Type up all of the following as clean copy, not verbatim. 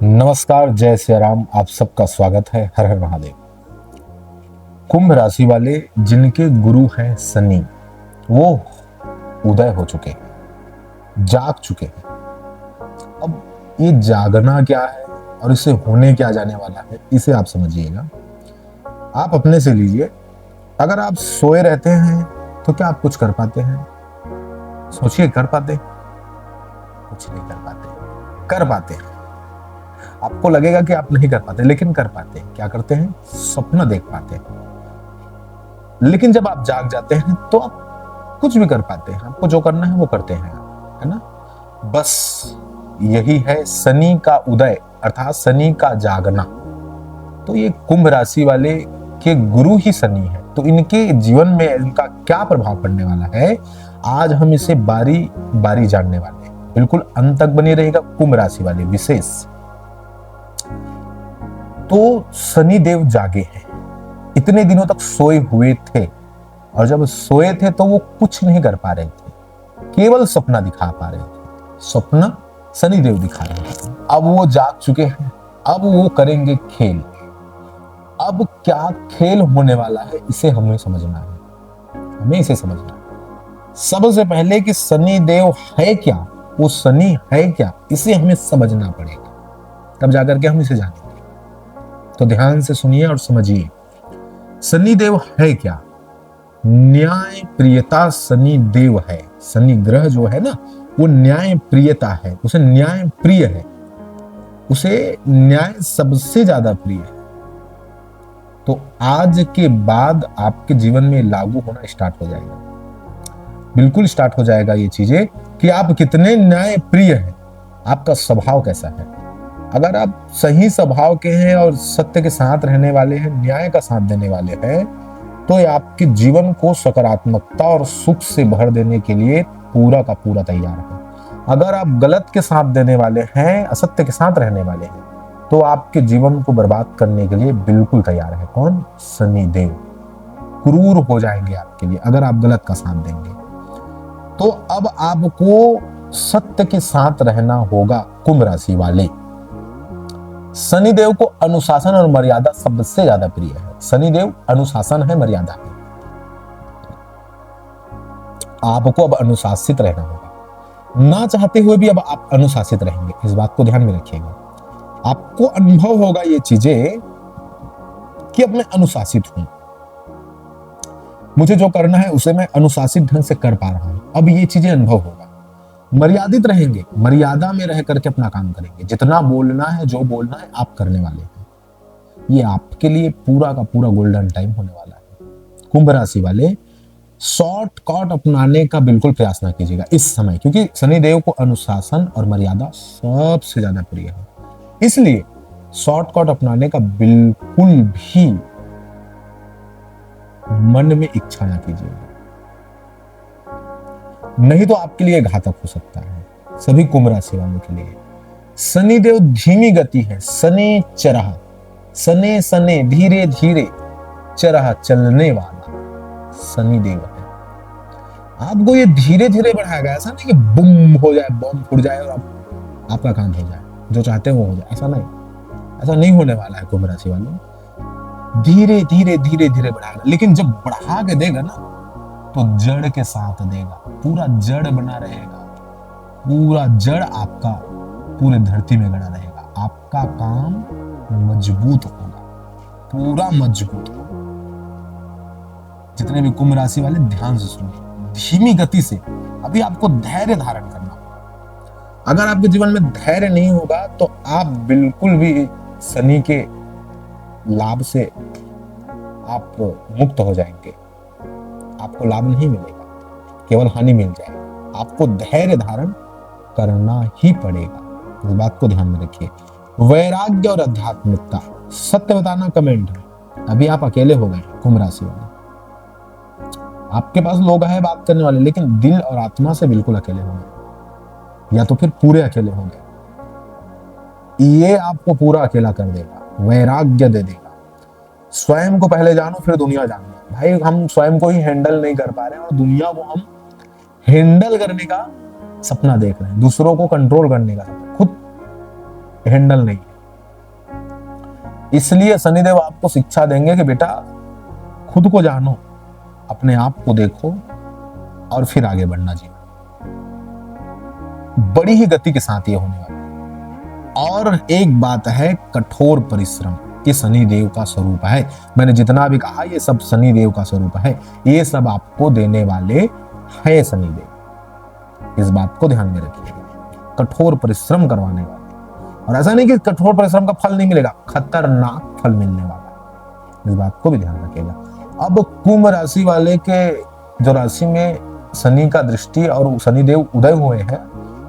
नमस्कार, जय श्री राम। आप सबका स्वागत है। हर हर महादेव। कुंभ राशि वाले जिनके गुरु हैं शनि, वो उदय हो चुके हैं, जाग चुके हैं। अब ये जागना क्या है और इसे होने क्या जाने वाला है, इसे आप समझिएगा। आप अपने से लीजिए, अगर आप सोए रहते हैं तो क्या आप कुछ कर पाते हैं? सोचिए, कर पाते? कुछ नहीं कर पाते। कर पाते हैं। आपको लगेगा कि आप नहीं कर पाते, लेकिन कर पाते हैं। क्या करते हैं? सपना देख पाते हैं। लेकिन जब आप जाग जाते हैं तो आप कुछ भी कर पाते हैं। आपको जो करना है वो करते हैं, है ना? बस यही है शनि का उदय, अर्थात शनि का जागना। तो ये कुंभ राशि वाले के गुरु ही शनि है, तो इनके जीवन में इनका क्या प्रभाव पड़ने वाला है, आज हम इसे बारी बारी जानने वाले हैं। बिल्कुल अंत तक बने रहेगा कुंभ राशि वाले विशेष। तो शनि देव जागे हैं, इतने दिनों तक सोए हुए थे, और जब सोए थे तो वो कुछ नहीं कर पा रहे थे, केवल सपना दिखा पा रहे थे। सपना शनि देव दिखा रहे थे। अब वो जाग चुके हैं, अब वो करेंगे खेल। अब क्या खेल होने वाला है, इसे हमें समझना है। हमें इसे समझना है सबसे पहले कि शनि देव है क्या, वो शनि है क्या, इसे हमें समझना पड़ेगा, तब जाकर के हम इसे जानेंगे। तो ध्यान से सुनिए और समझिए, शनि देव है क्या? न्याय प्रियता शनि देव है। शनि ग्रह जो है ना, वो न्याय प्रियता है, उसे न्याय प्रिय है, उसे न्याय सबसे ज्यादा प्रिय है। तो आज के बाद आपके जीवन में लागू होना स्टार्ट हो जाएगा, बिल्कुल स्टार्ट हो जाएगा ये चीजें कि आप कितने न्याय प्रिय हैं, आपका स्वभाव कैसा है। अगर आप सही स्वभाव के हैं और सत्य के साथ रहने वाले हैं, न्याय का साथ देने वाले हैं, तो ये आपके जीवन को सकारात्मकता और सुख से भर देने के लिए पूरा का पूरा तैयार है। अगर आप गलत के साथ देने वाले हैं, असत्य के साथ रहने वाले हैं, तो आपके जीवन को बर्बाद करने के लिए बिल्कुल तैयार है। कौन? शनि देव क्रूर हो जाएंगे आपके लिए अगर आप गलत का साथ देंगे। तो अब आपको सत्य के साथ रहना होगा। कुंभ राशि वाले, शनिदेव को अनुशासन और मर्यादा सबसे ज्यादा प्रिय है। शनिदेव अनुशासन है, मर्यादा है। आपको अब अनुशासित रहना होगा, ना चाहते हुए भी अब आप अनुशासित रहेंगे। इस बात को ध्यान में रखिएगा। आपको अनुभव होगा ये चीजें कि अब मैं अनुशासित हूं, मुझे जो करना है उसे मैं अनुशासित ढंग से कर पा रहा हूं। अब ये चीजें अनुभव होगा। मर्यादित रहेंगे, मर्यादा में रह करके अपना काम करेंगे। जितना बोलना है, जो बोलना है, आप करने वाले हैं। ये आपके लिए पूरा का पूरा गोल्डन टाइम होने वाला है। कुंभ राशि वाले, शॉर्टकट अपनाने का बिल्कुल प्रयास ना कीजिएगा इस समय, क्योंकि शनिदेव को अनुशासन और मर्यादा सबसे ज्यादा प्रिय है। इसलिए शॉर्टकट अपनाने का बिल्कुल भी मन में इच्छा ना कीजिएगा, नहीं तो आपके लिए घातक हो सकता है। सभी कुंभ राशि वालों के लिए शनिदेव धीमी गति है। शनि चरह, सने सने धीरे धीरे, चरह चलने वाला शनिदेव है। आपको ये धीरे धीरे बढ़ाएगा, ऐसा नहीं कि बुम हो जाए, बम फूट जाए और आपका काम हो जाए, जो चाहते हैं वो हो जाए। ऐसा नहीं, ऐसा नहीं होने वाला है कुंभ राशि वालों। धीरे धीरे धीरे धीरे बढ़ाएगा, लेकिन जब बढ़ा के देगा ना, तो जड़ के साथ देगा। पूरा जड़ बना रहेगा, पूरा जड़ आपका पूरे धरती में गड़ा रहेगा। आपका काम मजबूत होगा, पूरा मजबूत होगा। जितने भी कुंभ राशि वाले ध्यान से सुनिए, धीमी गति से अभी आपको धैर्य धारण करना होगा। अगर आपके जीवन में धैर्य नहीं होगा तो आप बिल्कुल भी शनि के लाभ से आप मुक्त हो जाएंगे। आपको लाभ नहीं मिलेगा, केवल हानि मिल जाएगी। आपको धैर्य धारण करना ही पड़ेगा, इस बात को ध्यान में रखिए। वैराग्य और आध्यात्मिकता, सत्य बताना कमेंट में। अभी आप अकेले हो गए कुंभ राशि वाले, आपके पास लोग हैं बात करने वाले, लेकिन दिल और आत्मा से बिल्कुल अकेले हो गए, या तो फिर पूरे अकेले हो गए। ये आपको पूरा अकेला कर देगा, वैराग्य दे देगा। स्वयं को पहले जानो, फिर दुनिया जानो। भाई, हम स्वयं को ही हैंडल नहीं कर पा रहे हैं और दुनिया को हम हैंडल करने का सपना देख रहे हैं, दूसरों को कंट्रोल करने का सपना, खुद हैंडल नहीं है। इसलिए शनिदेव आपको शिक्षा देंगे कि बेटा खुद को जानो, अपने आप को देखो और फिर आगे बढ़ना जीवन। बड़ी ही गति के साथ ये होने वाला है। और एक बात है, कठोर परिश्रम, ये शनिदेव का स्वरूप है। मैंने जितना भी कहा ये सब शनिदेव का स्वरूप है, ये सब आपको देने वाले है शनिदेव। इस बात को ध्यान में रखिए, कठोर परिश्रम करवाने वाले। और ऐसा नहीं कि कठोर परिश्रम का फल नहीं मिलेगा, खतरनाक फल मिलने वाला है, इस बात को भी ध्यान रखिएगा। अब कुंभ राशि वाले के जो राशि में शनि का दृष्टि और शनिदेव उदय हुए हैं,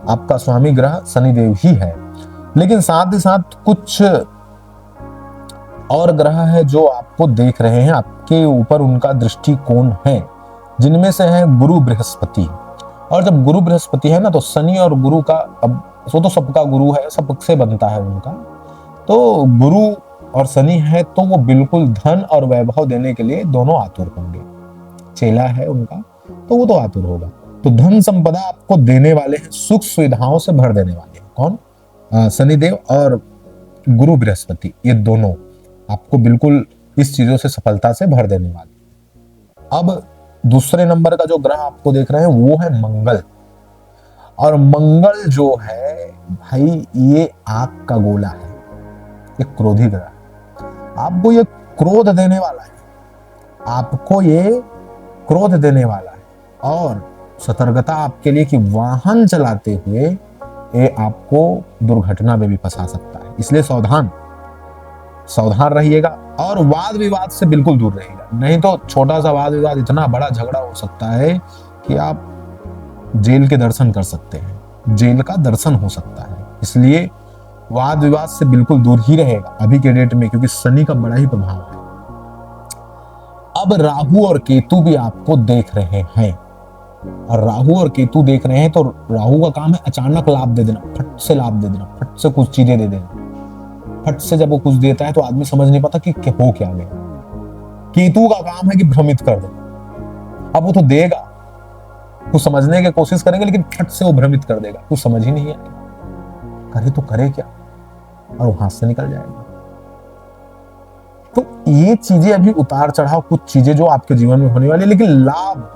आपका स्वामी ग्रह शनिदेव ही है, लेकिन साथ ही साथ कुछ और ग्रह है जो आपको देख रहे हैं, आपके ऊपर उनका दृष्टिकोण है, जिनमें से है गुरु बृहस्पति। और जब गुरु बृहस्पति है ना, तो शनि और गुरु का, अब वो तो सबका गुरु है, सबसे बनता है उनका, तो गुरु और शनि है तो वो बिल्कुल धन और वैभव देने के लिए दोनों आतुर होंगे। चेला है उनका तो वो तो आतुर होगा। तो धन संपदा आपको देने वाले हैं, सुख सुविधाओं से भर देने वाले हैं। कौन? शनिदेव और गुरु बृहस्पति, ये दोनों आपको बिल्कुल इस चीजों से सफलता से भर देने वाले। अब दूसरे नंबर का जो ग्रह आपको देख रहे हैं वो है मंगल। और मंगल जो है भाई, ये आग का गोला है, ये क्रोधी ग्रह, आपको ये क्रोध देने वाला है, आपको ये क्रोध देने वाला है। और सतर्कता आपके लिए कि वाहन चलाते हुए ये आपको दुर्घटना में भी फंसा सकता है, इसलिए सावधान रहिएगा। और वाद विवाद से बिल्कुल दूर रहिएगा, नहीं तो छोटा सा वाद विवाद इतना बड़ा झगड़ा हो सकता है कि आप जेल के दर्शन कर सकते हैं, जेल का दर्शन हो सकता है। इसलिए वाद विवाद से बिल्कुल दूर ही रहेगा अभी के डेट में, क्योंकि शनि का बड़ा ही प्रभाव है। अब राहु और केतु भी आपको देख रहे हैं, और राहु और केतु देख रहे हैं तो राहु का काम है अचानक लाभ दे देना, फट से लाभ दे देना, फट से कुछ चीजें दे देना। फट से जब वो कुछ देता है तो आदमी समझ नहीं पाता कि हो क्या गया। केतु का काम है कि भ्रमित कर दे। अब वो तो देगा, कुछ समझने की कोशिश करेंगे, लेकिन फट से वो भ्रमित कर देगा, कुछ समझ ही नहीं आएगा, करे तो करे क्या, और वो हाथ से निकल जाएगा। तो ये चीजें अभी उतार चढ़ाव, कुछ चीजें जो आपके जीवन में होने वाली, लेकिन लाभ,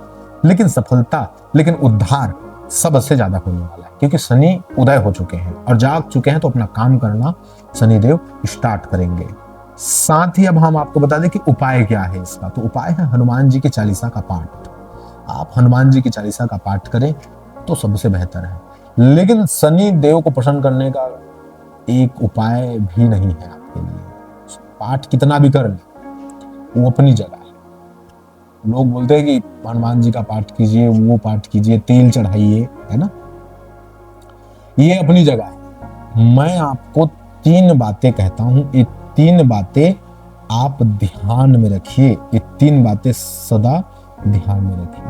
लेकिन सफलता, लेकिन उद्धार सबसे ज्यादा होने वाला है, क्योंकि शनि उदय हो चुके हैं और जाग चुके हैं, तो अपना काम करना शनिदेव स्टार्ट करेंगे। साथ ही अब हम आपको बता दें कि उपाय क्या है इसका। तो उपाय है हनुमान जी की चालीसा का पाठ। आप हनुमान जी की चालीसा का पाठ करें तो सबसे बेहतर है। लेकिन शनि देव को प्रसन्न करने का एक उपाय भी नहीं है आपके लिए। पाठ कितना भी कर ले वो अपनी जगह है। लोग बोलते हैं कि हनुमान जी का पाठ कीजिए, वो पाठ कीजिए, तेल चढ़ाइए, है ना, ये अपनी जगह है। मैं आपको 3 बातें कहता हूं, ये 3 बातें आप ध्यान में रखिए, ये 3 बातें सदा ध्यान में रखिए।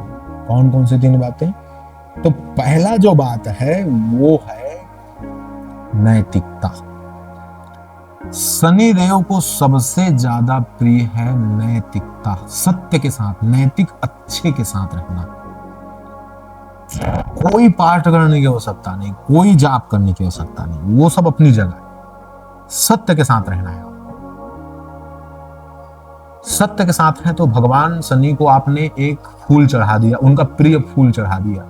कौन कौन सी 3 बातें? तो पहला जो बात है वो है नैतिकता। शनि देव को सबसे ज्यादा प्रिय है नैतिकता, सत्य के साथ, नैतिक अच्छे के साथ रहना। कोई पाठ करने की आवश्यकता नहीं, कोई जाप करने की आवश्यकता नहीं, वो सब अपनी जगह है। सत्य के साथ रहना है। सत्य के साथ है तो भगवान शनि को आपने एक फूल चढ़ा दिया, उनका प्रिय फूल चढ़ा दिया,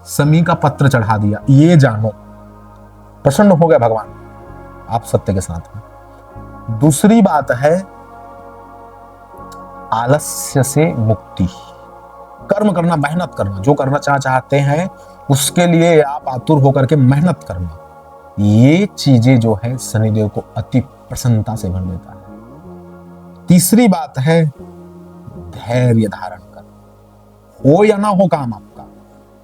शमी का पत्र चढ़ा दिया, ये जानो प्रसन्न हो गया भगवान, आप सत्य के साथ हैं। दूसरी बात है आलस्य से मुक्ति। कर्म करना, मेहनत करना, जो करना चाहते हैं उसके लिए आप आतुर होकर के मेहनत करना, ये चीजें जो है शनिदेव को अति प्रसन्नता से भर देता है। तीसरी बात है धैर्य धारण कर, हो या ना हो काम आपका,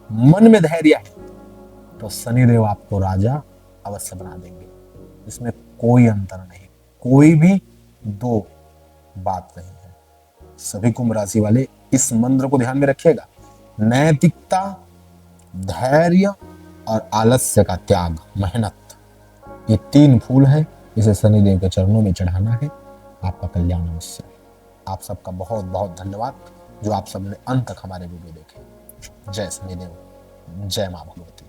मन में धैर्य है तो शनिदेव आपको राजा अवश्य बना देंगे। इसमें कोई अंतर नहीं, कोई भी दो बात नहीं है। सभी कुंभ राशि वाले इस मंत्र को ध्यान में रखिएगा। नैतिकता, धैर्य और आलस्य का त्याग, मेहनत, ये 3 फूल है, इसे शनिदेव के चरणों में चढ़ाना है, आपका कल्याण अवश्य है। आप सबका बहुत बहुत धन्यवाद जो आप सबने अंत तक हमारे वीडियो देखे। जय शनिदेव, जय मां भगवती।